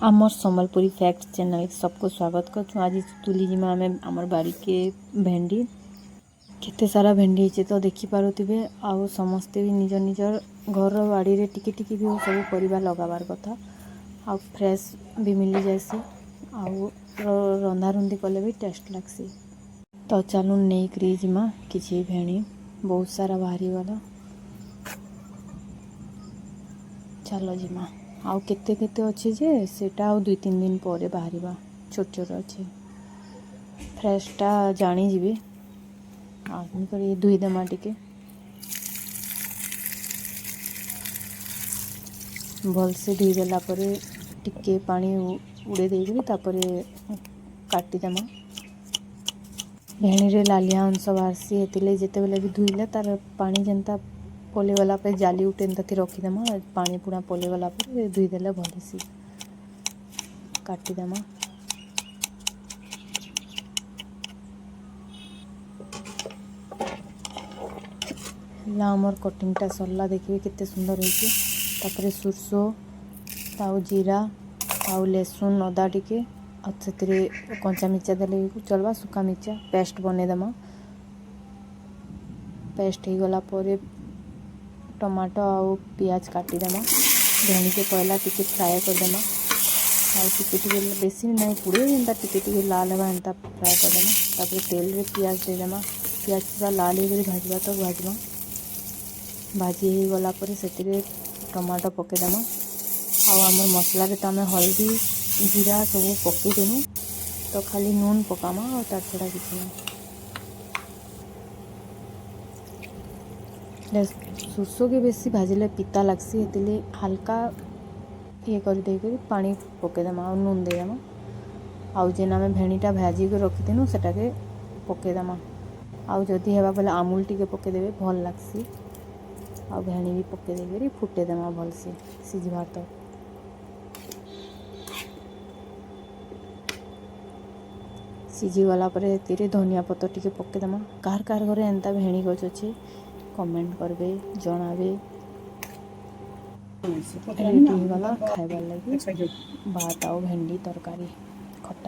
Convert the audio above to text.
आमर Sambalpuri fact channel सबको स्वागत कर। आज तुली जिमा आम आमर बाड़ी के भेंडी केते सारा भेंडी होचे तो देखि पारुथिबे। आउ समस्ते भी निज निजर घर बाड़ी रे टिके टिके भी सब परिबा लगाबार कथा। आउ फ्रेश भी मिली जाएसी। आउ रंधा रुंधी कले भी टेस्ट लागसी। तो चलू नहीं करी जिमा किछि भेणी बहुत सारा बाहरी वाला चलो जिमा। आउ केते केते अच्छे जे सेटा आउ 2-3 दिन पर बाहर छोट छोट अच्छे फ्रेशटा जानी जीवे। आकर धोई देमा टिके भल से धोई देला परे टिके पानी उड़े देकरी तापरे काटी देमा। भेणी रे लालिया अंश बाहरसी हेतिले जेते बेले भी धोइले तार पानी जेनता पले गला पे जाली उठे थी रखीदेमा। पानी पुणा पले गला पर धोईदेले भलसी काटिदेमा। आमर कटिंगटा सरला देखिए केते सुंदर होइছে। तापरे सुरसो ताऊ जीरा ताऊ लहसुन अदा टिके से कंचा मिर्चा देले चलवा सुखा मिर्चा पेस्ट बनेदेमा। पेस्ट हो गला पर टमाटो आउ पियाज काटिदेमा। भेणी के पहला टिके फ्राए करदेमा। टिके बेसी नहीं पुड़े एंता टिके लाल है एंता फ्राए करदेमा। तापर तेल रे पियाज देदेमा। पियाज पूरा लाल हो भाजवा तो भाजमा। भाजी हो गला पर से टमाटो पकेदेमा। आमर मसला रे तो आम हल्दी जीरा सब पकईदेनु तो खाली नून पकामा और तार छड़ा किसी ना। सुरसो के बेसी भाजिले पिता लगसी हेतिले हल्का ये कर दे कर पानी पकेदेमा और नून देदेमा। आउ जेन आम भेणीटा भाजी के रखीदेनु सेटा के पकेदेमा। आउ जदि हेबा बोले आमूल टिके पकेदेबे भल लागसी। आउ भेणी भी पकेदे फुटेदेमा भल से सिझवा तो सिझी गला पर धनिया पत्र टिके पकेदेमा। कार कार घरे एंता भेणी गछ अच्छे कमेंट करबे जनाबे। रेडी गला खाइबार लगी भात आउ भेंडी तरकारी खटा।